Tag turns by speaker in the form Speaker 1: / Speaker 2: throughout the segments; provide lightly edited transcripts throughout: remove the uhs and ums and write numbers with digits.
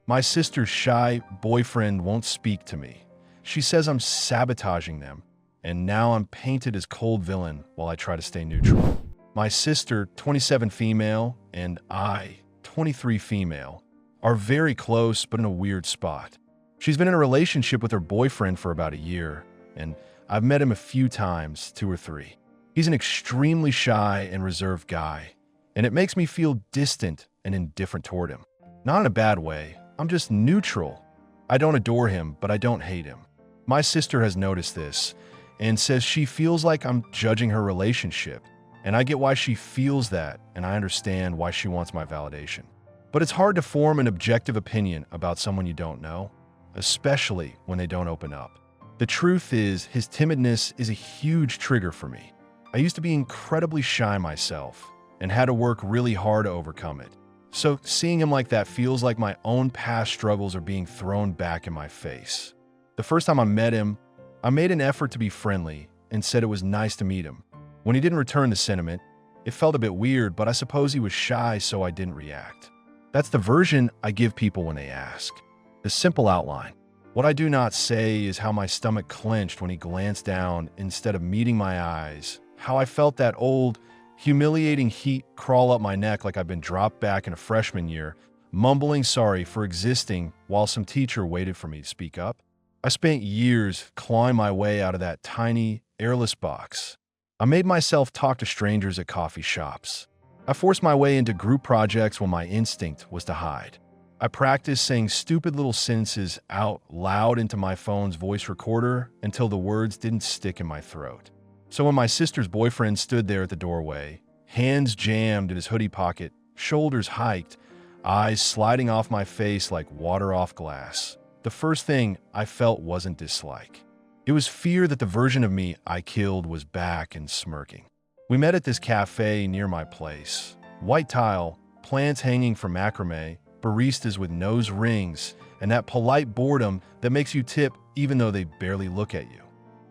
Speaker 1: My sister's shy boyfriend won't speak to me. She says I'm sabotaging them, and now I'm painted as cold villain while I try to stay neutral. My sister, 27 female, and I, 23 female, are very close but in a weird spot. She's been in a relationship with her boyfriend for about a year, and I've met him a few times, 2 or 3. He's an extremely shy and reserved guy, and it makes me feel distant and indifferent toward him. Not in a bad way, I'm just neutral. I don't adore him, but I don't hate him. My sister has noticed this and says she feels like I'm judging her relationship, and I get why she feels that, and I understand why she wants my validation. But it's hard to form an objective opinion about someone you don't know, especially when they don't open up. The truth is, his timidness is a huge trigger for me. I used to be incredibly shy myself and had to work really hard to overcome it. So seeing him like that feels like my own past struggles are being thrown back in my face. The first time I met him, I made an effort to be friendly and said it was nice to meet him. When he didn't return the sentiment, it felt a bit weird, but I suppose he was shy, so I didn't react. That's the version I give people when they ask. The simple outline. What I do not say is how my stomach clenched when he glanced down instead of meeting my eyes, how I felt that old, humiliating heat crawl up my neck like I'd been dropped back in a freshman year, mumbling sorry for existing while some teacher waited for me to speak up. I spent years clawing my way out of that tiny, airless box. I made myself talk to strangers at coffee shops. I forced my way into group projects when my instinct was to hide. I practiced saying stupid little sentences out loud into my phone's voice recorder until the words didn't stick in my throat. So when my sister's boyfriend stood there at the doorway, hands jammed in his hoodie pocket, shoulders hiked, eyes sliding off my face like water off glass, the first thing I felt wasn't dislike. It was fear that the version of me I killed was back and smirking. We met at this cafe near my place. White tile, plants hanging from macrame, baristas with nose rings, and that polite boredom that makes you tip even though they barely look at you.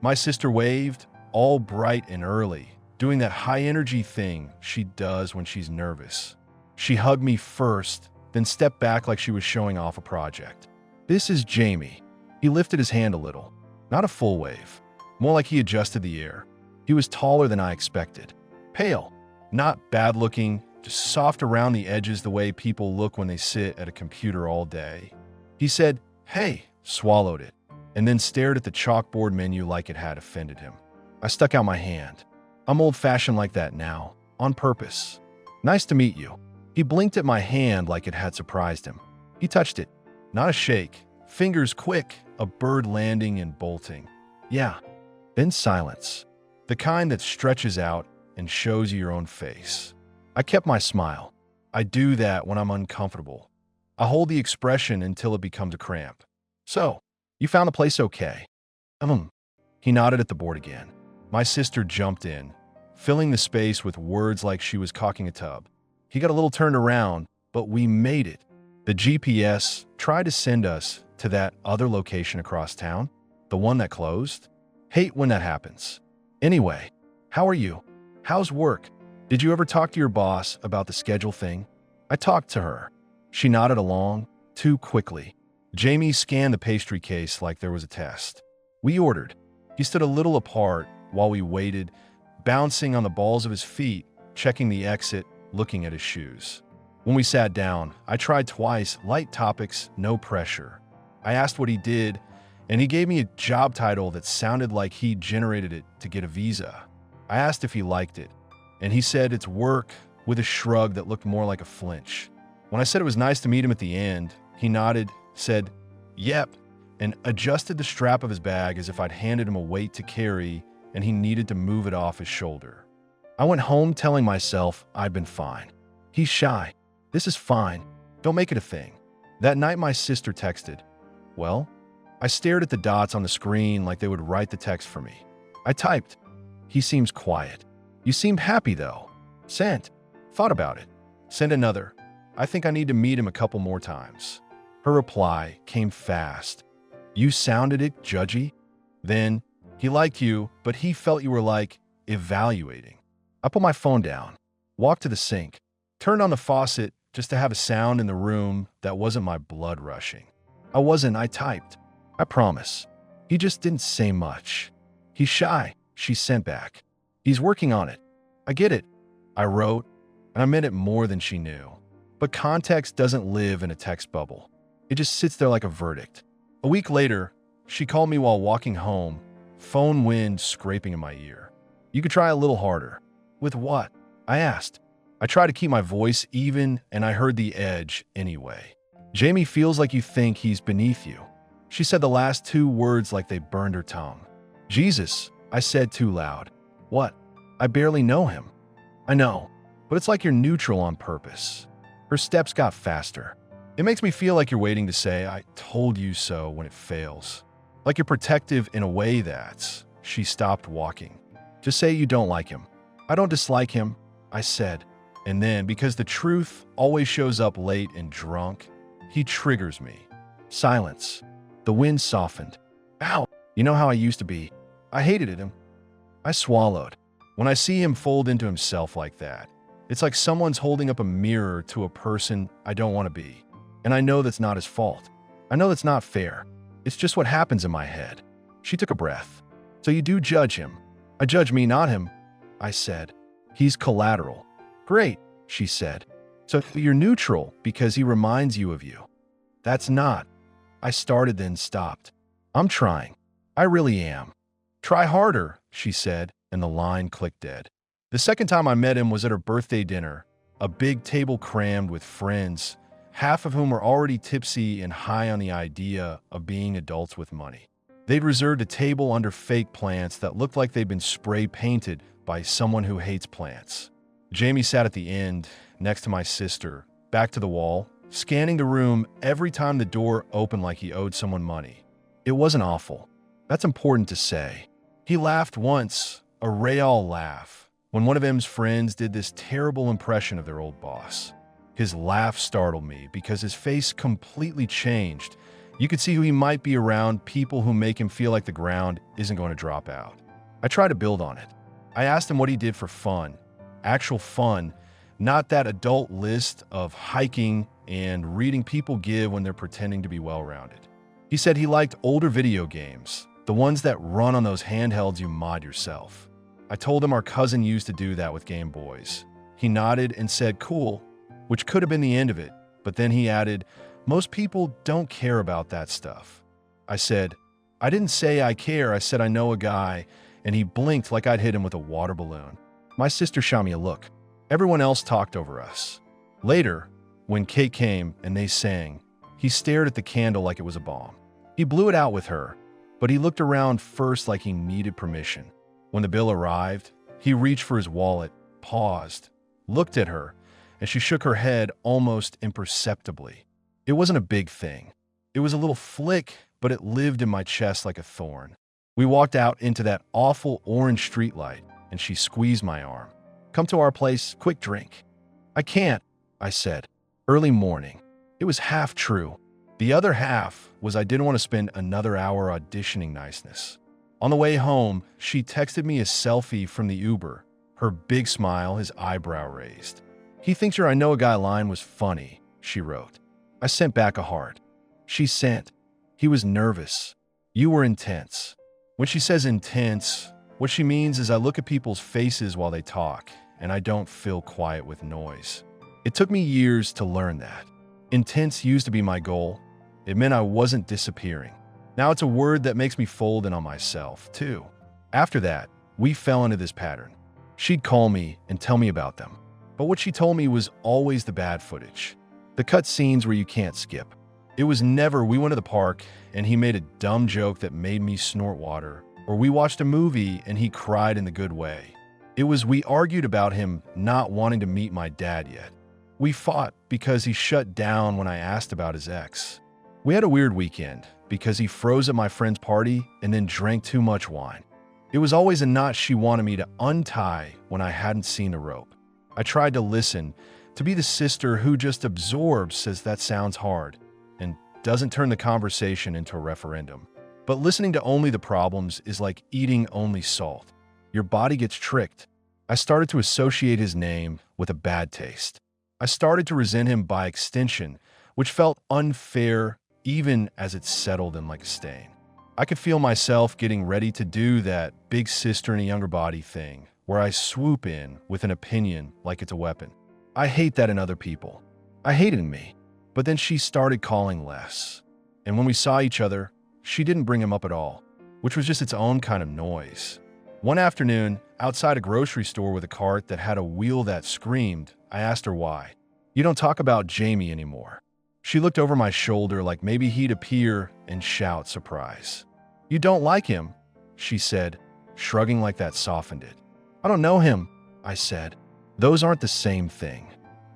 Speaker 1: My sister waved, all bright and early, doing that high-energy thing she does when she's nervous. She hugged me first, then stepped back like she was showing off a project. "This is Jamie." He lifted his hand a little. Not a full wave. More like he adjusted the air. He was taller than I expected. Pale. Not bad-looking, just soft around the edges the way people look when they sit at a computer all day. He said, "Hey," swallowed it, and then stared at the chalkboard menu like it had offended him. I stuck out my hand. I'm old-fashioned like that now, on purpose. "Nice to meet you." He blinked at my hand like it had surprised him. He touched it. Not a shake. Fingers quick, a bird landing and bolting. "Yeah." Then silence. The kind that stretches out and shows you your own face. I kept my smile. I do that when I'm uncomfortable. I hold the expression until it becomes a cramp. "So, you found the place okay?" He nodded at the board again. My sister jumped in, filling the space with words like she was caulking a tub. He got a little turned around, but we made it. The GPS tried to send us to that other location across town, the one that closed. Hate when that happens. Anyway, how are you? How's work? Did you ever talk to your boss about the schedule thing? I talked to her. She nodded along, too quickly. Jamie scanned the pastry case like there was a test. We ordered. He stood a little apart while we waited, bouncing on the balls of his feet, checking the exit, looking at his shoes. When we sat down, I tried twice, light topics, no pressure. I asked what he did, and he gave me a job title that sounded like he generated it to get a visa. I asked if he liked it, and he said it's work with a shrug that looked more like a flinch. When I said it was nice to meet him at the end, he nodded, said, "Yep," and adjusted the strap of his bag as if I'd handed him a weight to carry and he needed to move it off his shoulder. I went home telling myself I'd been fine. He's shy. This is fine. Don't make it a thing. That night my sister texted. Well, I stared at the dots on the screen like they would write the text for me. I typed, "He seems quiet. You seemed happy though." Sent. Thought about it. Sent another. "I think I need to meet him a couple more times." Her reply came fast. "You sounded it judgy." Then, "He liked you, but he felt you were like, evaluating." I put my phone down, walked to the sink, turned on the faucet, just to have a sound in the room that wasn't my blood rushing. I typed. I promise. He just didn't say much. He's shy, she sent back. He's working on it. I get it. I wrote, and I meant it more than she knew. But context doesn't live in a text bubble. It just sits there like a verdict. A week later, she called me while walking home, phone wind scraping in my ear. You could try a little harder. With what? I asked. I tried to keep my voice even, and I heard the edge anyway. Jamie feels like you think he's beneath you. She said the last two words like they burned her tongue. Jesus, I said too loud. What? I barely know him. I know, but it's like you're neutral on purpose. Her steps got faster. It makes me feel like you're waiting to say, I told you so when it fails. Like you're protective in a way that she stopped walking. Just say you don't like him. I don't dislike him, I said. And then, because the truth always shows up late and drunk, he triggers me. Silence. The wind softened. Ow! You know how I used to be. I hated him. I swallowed. When I see him fold into himself like that, it's like someone's holding up a mirror to a person I don't want to be. And I know that's not his fault. I know that's not fair. It's just what happens in my head. She took a breath. So you do judge him. I judge me, not him, I said. He's collateral. Great, she said. So you're neutral because he reminds you of you. That's not. I started then stopped. I'm trying. I really am. Try harder, she said, and the line clicked dead. The second time I met him was at her birthday dinner, a big table crammed with friends, half of whom were already tipsy and high on the idea of being adults with money. They'd reserved a table under fake plants that looked like they'd been spray painted by someone who hates plants. Jamie sat at the end, next to my sister, back to the wall, scanning the room every time the door opened like he owed someone money. It wasn't awful. That's important to say. He laughed once, a Real laugh, when one of M's friends did this terrible impression of their old boss. His laugh startled me because his face completely changed. You could see who he might be around people who make him feel like the ground isn't going to drop out. I tried to build on it. I asked him what he did for fun. Actual fun, not that adult list of hiking and reading people give when they're pretending to be well-rounded. He said he liked older video games, the ones that run on those handhelds you mod yourself. I told him our cousin used to do that with Game Boys. He nodded and said, cool, which could have been the end of it, but then he added, most people don't care about that stuff. I said, I didn't say I care, I said I know a guy, and he blinked like I'd hit him with a water balloon. My sister shot me a look. Everyone else talked over us. Later, when Kate came and they sang, he stared at the candle like it was a bomb. He blew it out with her, but he looked around first like he needed permission. When the bill arrived, he reached for his wallet, paused, looked at her, and she shook her head almost imperceptibly. It wasn't a big thing. It was a little flick, but it lived in my chest like a thorn. We walked out into that awful orange streetlight, and she squeezed my arm. Come to our place, quick drink. I can't, I said. Early morning. It was half true. The other half was I didn't want to spend another hour auditioning niceness. On the way home, she texted me a selfie from the Uber, her big smile, his eyebrow raised. He thinks your I know a guy line was funny, she wrote. I sent back a heart. She sent. He was nervous. You were intense. When she says intense, what she means is I look at people's faces while they talk, and I don't fill quiet with noise. It took me years to learn that. Intense used to be my goal. It meant I wasn't disappearing. Now it's a word that makes me fold in on myself, too. After that, we fell into this pattern. She'd call me and tell me about them. But what she told me was always the bad footage. The cut scenes where you can't skip. It was never we went to the park and he made a dumb joke that made me snort water, or we watched a movie and he cried in the good way. It was we argued about him not wanting to meet my dad yet. We fought because he shut down when I asked about his ex. We had a weird weekend because he froze at my friend's party and then drank too much wine. It was always a knot she wanted me to untie when I hadn't seen the rope. I tried to listen, to be the sister who just absorbs, says that sounds hard, and doesn't turn the conversation into a referendum. But listening to only the problems is like eating only salt. Your body gets tricked. I started to associate his name with a bad taste. I started to resent him by extension, which felt unfair even as it settled in like a stain. I could feel myself getting ready to do that big sister in a younger body thing, where I swoop in with an opinion like it's a weapon. I hate that in other people. I hate it in me. But then she started calling less. And when we saw each other, she didn't bring him up at all, which was just its own kind of noise. One afternoon, outside a grocery store with a cart that had a wheel that screamed, I asked her why. "You don't talk about Jamie anymore." She looked over my shoulder like maybe he'd appear and shout surprise. "You don't like him," she said, shrugging like that softened it. "I don't know him," I said. "Those aren't the same thing."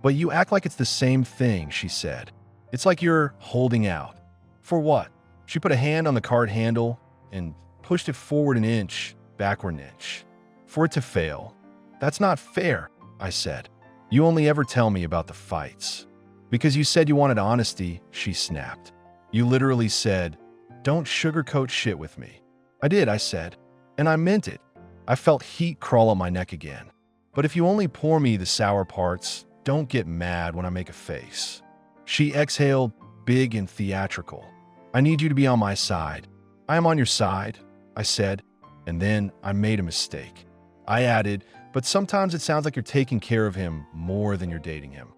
Speaker 1: "But you act like it's the same thing," she said. "It's like you're holding out." "For what?" She put a hand on the cart handle and pushed it forward an inch, backward an inch. "For it to fail." "That's not fair," I said. "You only ever tell me about the fights." "Because you said you wanted honesty," she snapped. "You literally said, 'Don't sugarcoat shit with me.'" "I did," I said, "and I meant it." I felt heat crawl up my neck again. "But if you only pour me the sour parts, don't get mad when I make a face." She exhaled, big and theatrical. "I need you to be on my side." "I am on your side," I said, and then I made a mistake. I added, "But sometimes it sounds like you're taking care of him more than you're dating him."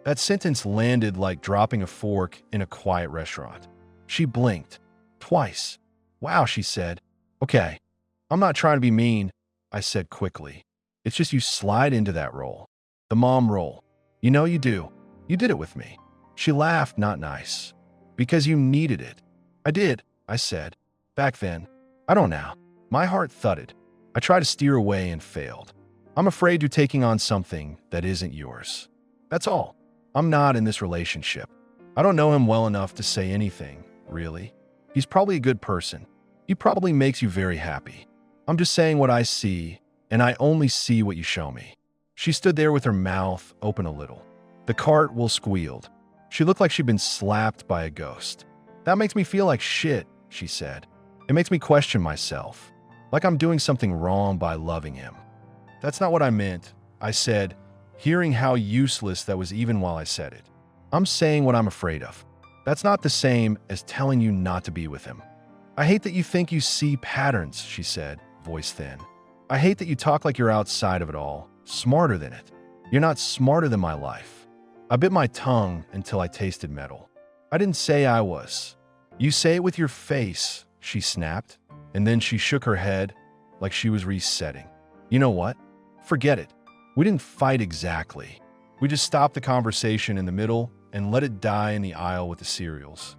Speaker 1: That sentence landed like dropping a fork in a quiet restaurant. She blinked. Twice. "Wow," she said. "Okay. I'm not trying to be mean," I said quickly. "It's just you slide into that role. The mom role. You know you do. You did it with me." She laughed, not nice. "Because you needed it." "I did," I said. "Back then. I don't now." My heart thudded. I tried to steer away and failed. "I'm afraid you're taking on something that isn't yours. That's all. I'm not in this relationship. I don't know him well enough to say anything, really. He's probably a good person. He probably makes you very happy. I'm just saying what I see, and I only see what you show me." She stood there with her mouth open a little. The cart wheel squealed. She looked like she'd been slapped by a ghost. "That makes me feel like shit," she said. "It makes me question myself. Like I'm doing something wrong by loving him." "That's not what I meant," I said, hearing how useless that was even while I said it. "I'm saying what I'm afraid of. That's not the same as telling you not to be with him." "I hate that you think you see patterns," she said, voice thin. "I hate that you talk like you're outside of it all, smarter than it. You're not smarter than my life." I bit my tongue until I tasted metal. "I didn't say I was." "You say it with your face," she snapped, and then she shook her head like she was resetting. "You know what? Forget it. We didn't fight exactly. We just stopped the conversation in the middle and let it die in the aisle with the cereals."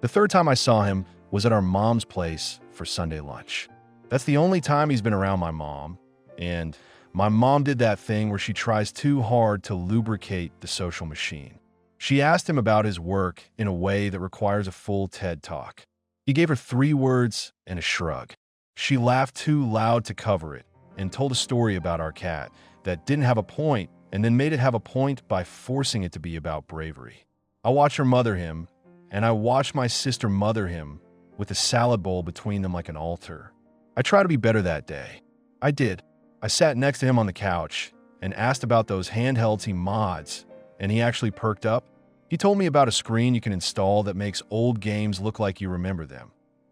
Speaker 1: The third time I saw him was at our mom's place for Sunday lunch. That's the only time he's been around my mom, and my mom did that thing where she tries too hard to lubricate the social machine. She asked him about his work in a way that requires a full TED Talk. He gave her 3 words and a shrug. She laughed too loud to cover it and told a story about our cat that didn't have a point and then made it have a point by forcing it to be about bravery. I watched her mother him, and I watched my sister mother him with a salad bowl between them like an altar. I tried to be better that day. I did. I sat next to him on the couch and asked about those handhelds he mods, and he actually perked up. He told me about a screen you can install that makes old games look like you remember them,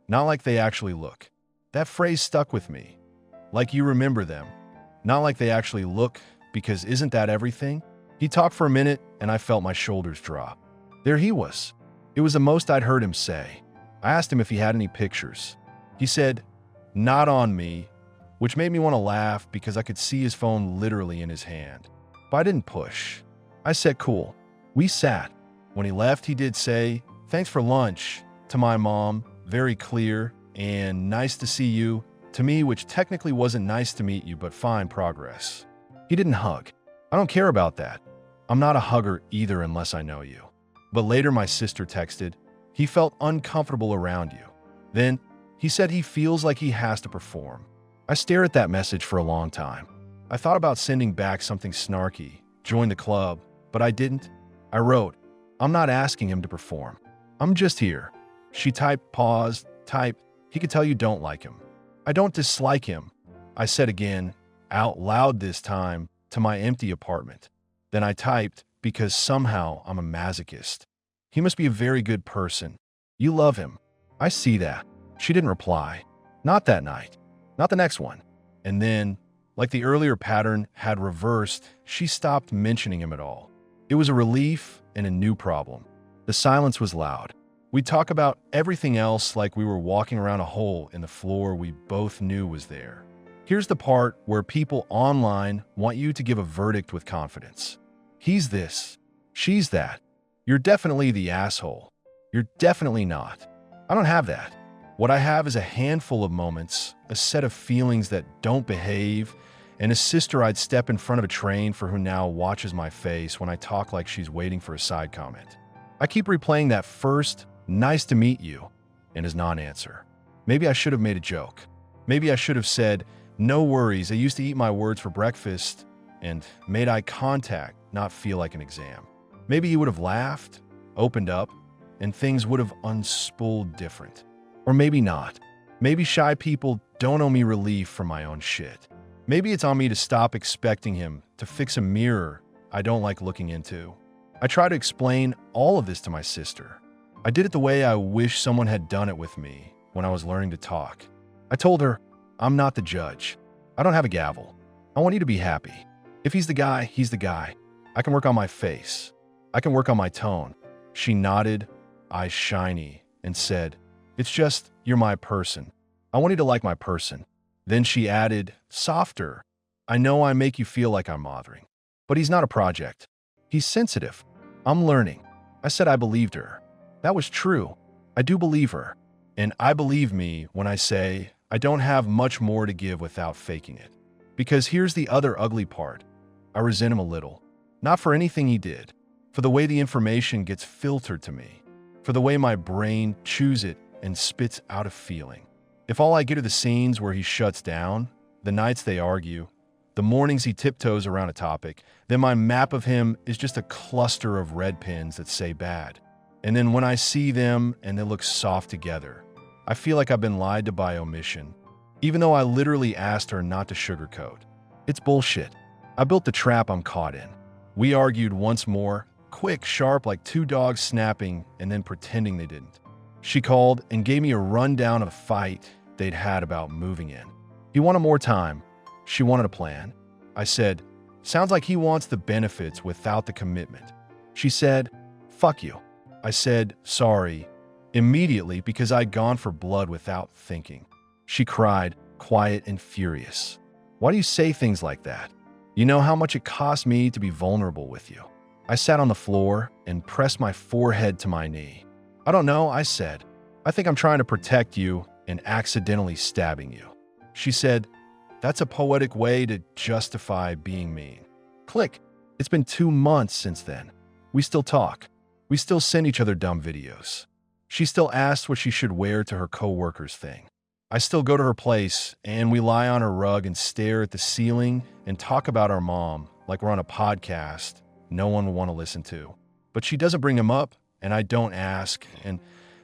Speaker 1: not like they actually look. That phrase stuck with me. Like you remember them, not like they actually look, because isn't that everything? He talked for a minute, and I felt my shoulders drop. There he was. It was the most I'd heard him say. I asked him if he had any pictures. He said, "Not on me," which made me want to laugh because I could see his phone literally in his hand. But I didn't push. I said, "Cool." We sat. When he left, he did say, "Thanks for lunch," to my mom, very clear, and "nice to see you," to me, which technically wasn't nice to meet you, but fine progress. He didn't hug. I don't care about that. I'm not a hugger either unless I know you. But later my sister texted, "He felt uncomfortable around you." Then he said he feels like he has to perform. I stared at that message for a long time. I thought about sending back something snarky, join the club, but I didn't. I wrote, "I'm not asking him to perform. I'm just here." She typed, paused, typed, "He could tell you don't like him." "I don't dislike him," I said again, out loud this time, to my empty apartment. Then I typed, because somehow I'm a masochist. He must be a very good person. You love him. I see that. She didn't reply. Not that night. Not the next one. And then, like the earlier pattern had reversed, she stopped mentioning him at all. It was a relief and a new problem. The silence was loud. We'd talk about everything else like we were walking around a hole in the floor we both knew was there. Here's the part where people online want you to give a verdict with confidence. He's this. She's that. You're definitely the asshole. You're definitely not. I don't have that. What I have is a handful of moments, a set of feelings that don't behave, and a sister I'd step in front of a train for who now watches my face when I talk like she's waiting for a side comment. I keep replaying that first, "nice to meet you," and his non-answer. Maybe I should have made a joke. Maybe I should have said, "No worries, I used to eat my words for breakfast," and made eye contact, not feel like an exam. Maybe he would have laughed, opened up, and things would have unspooled different. Or maybe not. Maybe shy people don't owe me relief from my own shit. Maybe it's on me to stop expecting him to fix a mirror I don't like looking into. I try to explain all of this to my sister. I did it the way I wish someone had done it with me when I was learning to talk. I told her, "I'm not the judge. I don't have a gavel. I want you to be happy. If he's the guy, he's the guy. I can work on my face. I can work on my tone." She nodded, eyes shiny, and said, "It's just, you're my person. I want you to like my person." Then she added, softer, "I know I make you feel like I'm bothering, but he's not a project. He's sensitive. I'm learning." I said I believed her. That was true. I do believe her. And I believe me when I say I don't have much more to give without faking it. Because here's the other ugly part. I resent him a little. Not for anything he did. For the way the information gets filtered to me. For the way my brain chews it and spits out a feeling. If all I get are the scenes where he shuts down, the nights they argue, the mornings he tiptoes around a topic, then my map of him is just a cluster of red pins that say bad. And then when I see them and they look soft together, I feel like I've been lied to by omission, even though I literally asked her not to sugarcoat. It's bullshit. I built the trap I'm caught in. We argued once more, quick, sharp, like two dogs snapping and then pretending they didn't. She called and gave me a rundown of a fight they'd had about moving in. He wanted more time. She wanted a plan. I said, "Sounds like he wants the benefits without the commitment." She said, "Fuck you." I said, "Sorry," immediately because I'd gone for blood without thinking. She cried, quiet and furious. "Why do you say things like that? You know how much it cost me to be vulnerable with you." I sat on the floor and pressed my forehead to my knee. "I don't know," I said. "I think I'm trying to protect you and accidentally stabbing you." She said, "That's a poetic way to justify being mean." Click. It's been 2 months since then. We still talk. We still send each other dumb videos. She still asks what she should wear to her coworker's thing. I still go to her place, and we lie on her rug and stare at the ceiling and talk about our mom like we're on a podcast no one will want to listen to. But she doesn't bring him up, and I don't ask, and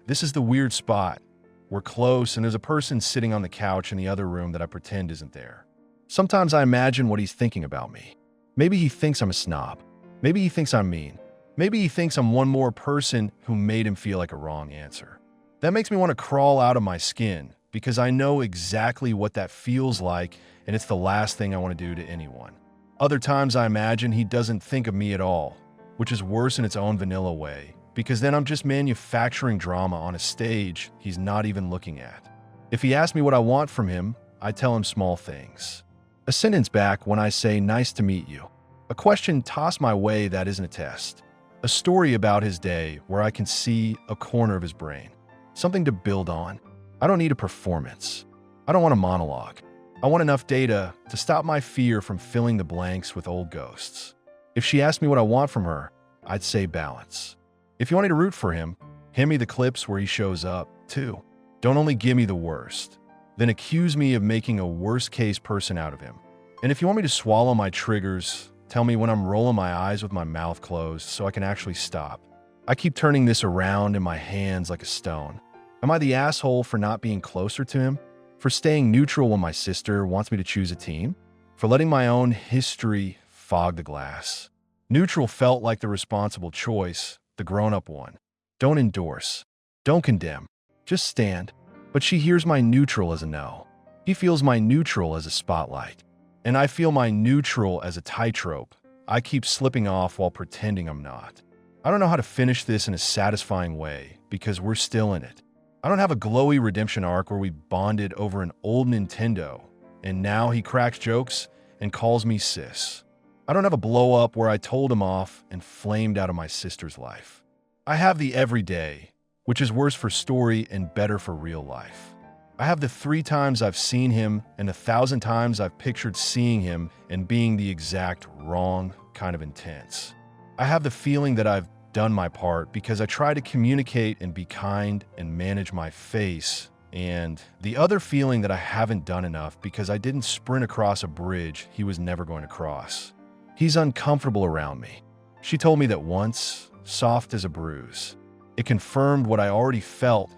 Speaker 1: this is the weird spot. We're close, and there's a person sitting on the couch in the other room that I pretend isn't there. Sometimes I imagine what he's thinking about me. Maybe he thinks I'm a snob. Maybe he thinks I'm mean. Maybe he thinks I'm one more person who made him feel like a wrong answer. That makes me want to crawl out of my skin, because I know exactly what that feels like, and it's the last thing I want to do to anyone. Other times I imagine he doesn't think of me at all, which is worse in its own vanilla way, because then I'm just manufacturing drama on a stage he's not even looking at. If he asks me what I want from him, I tell him small things. A sentence back when I say, "Nice to meet you." A question tossed my way that isn't a test. A story about his day where I can see a corner of his brain. Something to build on. I don't need a performance. I don't want a monologue. I want enough data to stop my fear from filling the blanks with old ghosts. If she asked me what I want from her, I'd say balance. If you want me to root for him, hand me the clips where he shows up, too. Don't only give me the worst, then accuse me of making a worst-case person out of him. And if you want me to swallow my triggers, tell me when I'm rolling my eyes with my mouth closed so I can actually stop. I keep turning this around in my hands like a stone. Am I the asshole for not being closer to him? For staying neutral when my sister wants me to choose a team? For letting my own history fog the glass? Neutral felt like the responsible choice, the grown-up one. Don't endorse. Don't condemn. Just stand. But she hears my neutral as a no. He feels my neutral as a spotlight. And I feel my neutral as a tightrope. I keep slipping off while pretending I'm not. I don't know how to finish this in a satisfying way because we're still in it. I don't have a glowy redemption arc where we bonded over an old Nintendo and now he cracks jokes and calls me sis. I don't have a blow up where I told him off and flamed out of my sister's life. I have the everyday, which is worse for story and better for real life. I have the 3 times I've seen him and 1,000 times I've pictured seeing him and being the exact wrong kind of intense. I have the feeling that I've done my part because I try to communicate and be kind and manage my face, and the other feeling that I haven't done enough because I didn't sprint across a bridge he was never going to cross. He's uncomfortable around me. She told me that once, soft as a bruise. It confirmed what I already felt,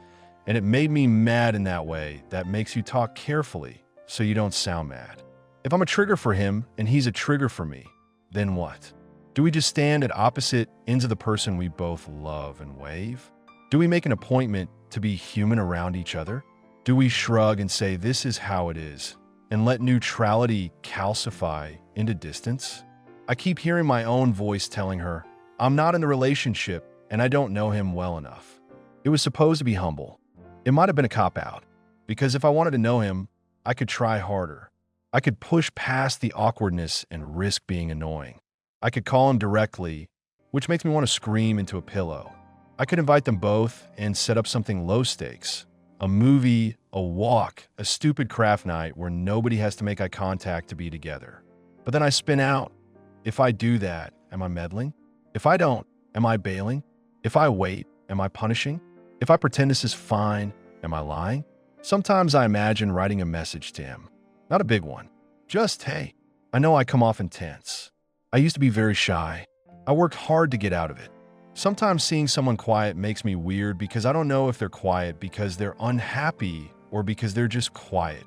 Speaker 1: and it made me mad in that way that makes you talk carefully so you don't sound mad. If I'm a trigger for him and he's a trigger for me, then what? Do we just stand at opposite ends of the person we both love and wave? Do we make an appointment to be human around each other? Do we shrug and say this is how it is and let neutrality calcify into distance? I keep hearing my own voice telling her, I'm not in the relationship and I don't know him well enough. It was supposed to be humble. It might have been a cop-out, because if I wanted to know him, I could try harder. I could push past the awkwardness and risk being annoying. I could call him directly, which makes me want to scream into a pillow. I could invite them both and set up something low stakes. A movie, a walk, a stupid craft night where nobody has to make eye contact to be together. But then I spin out. If I do that, am I meddling? If I don't, am I bailing? If I wait, am I punishing? If I pretend this is fine, am I lying? Sometimes I imagine writing a message to him. Not a big one. Just, hey, I know I come off intense. I used to be very shy. I worked hard to get out of it. Sometimes seeing someone quiet makes me weird because I don't know if they're quiet because they're unhappy or because they're just quiet.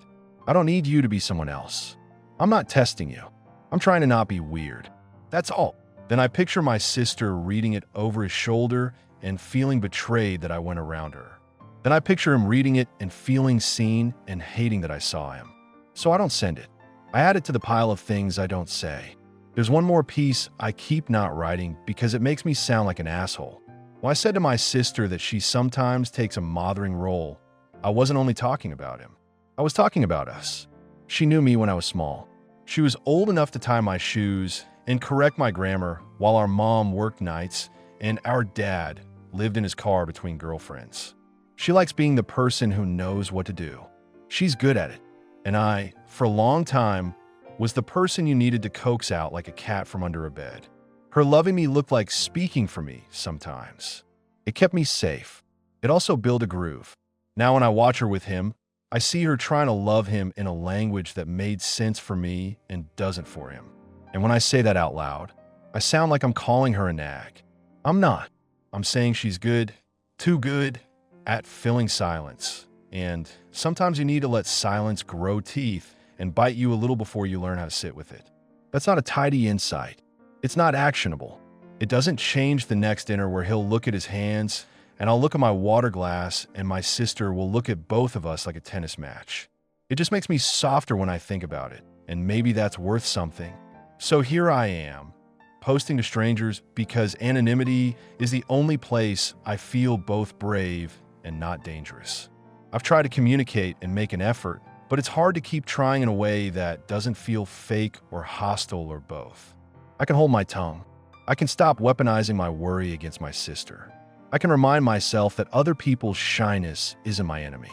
Speaker 1: I don't need you to be someone else. I'm not testing you. I'm trying to not be weird. That's all. Then I picture my sister reading it over his shoulder and feeling betrayed that I went around her. Then I picture him reading it and feeling seen and hating that I saw him. So I don't send it. I add it to the pile of things I don't say. There's one more piece I keep not writing because it makes me sound like an asshole. When I said to my sister that she sometimes takes a mothering role, I wasn't only talking about him. I was talking about us. She knew me when I was small. She was old enough to tie my shoes and correct my grammar while our mom worked nights and our dad lived in his car between girlfriends. She likes being the person who knows what to do. She's good at it. And I, for a long time, was the person you needed to coax out like a cat from under a bed. Her loving me looked like speaking for me sometimes. It kept me safe. It also built a groove. Now when I watch her with him, I see her trying to love him in a language that made sense for me and doesn't for him. And when I say that out loud, I sound like I'm calling her a nag. I'm not. I'm saying she's good, too good, at filling silence. And sometimes you need to let silence grow teeth and bite you a little before you learn how to sit with it. That's not a tidy insight. It's not actionable. It doesn't change the next dinner where he'll look at his hands and I'll look at my water glass and my sister will look at both of us like a tennis match. It just makes me softer when I think about it, and maybe that's worth something. So here I am, posting to strangers because anonymity is the only place I feel both brave and not dangerous. I've tried to communicate and make an effort, but it's hard to keep trying in a way that doesn't feel fake or hostile or both. I can hold my tongue. I can stop weaponizing my worry against my sister. I can remind myself that other people's shyness isn't my enemy.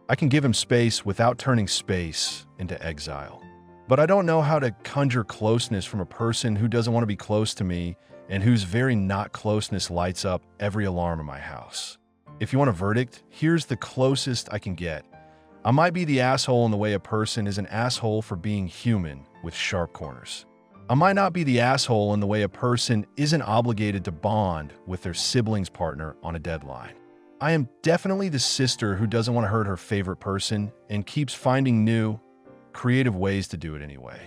Speaker 1: I can give him space without turning space into exile. But I don't know how to conjure closeness from a person who doesn't want to be close to me and whose very not closeness lights up every alarm in my house. If you want a verdict, here's the closest I can get. I might be the asshole in the way a person is an asshole for being human with sharp corners. I might not be the asshole in the way a person isn't obligated to bond with their sibling's partner on a deadline. I am definitely the sister who doesn't want to hurt her favorite person and keeps finding new, creative ways to do it anyway.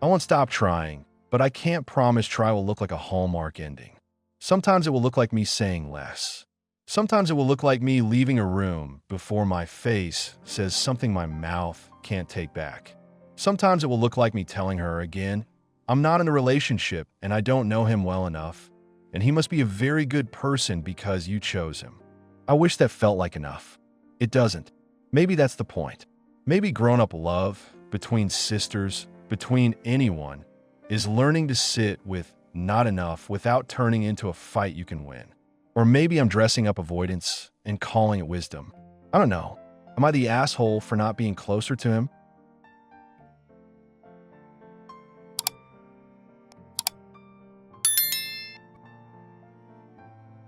Speaker 1: I won't stop trying, But I can't promise try will look like a Hallmark ending. Sometimes it will look like me saying less. Sometimes it will look like me leaving a room before my face says something my mouth can't take back. Sometimes it will look like me telling her again, I'm not in a relationship and I don't know him well enough, and he must be a very good person because you chose him. I wish that felt like enough. It doesn't. Maybe that's the point. Maybe grown-up love, between sisters, between anyone, is learning to sit with not enough without turning into a fight you can win. Or maybe I'm dressing up avoidance and calling it wisdom. I don't know. Am I the asshole for not being closer to him?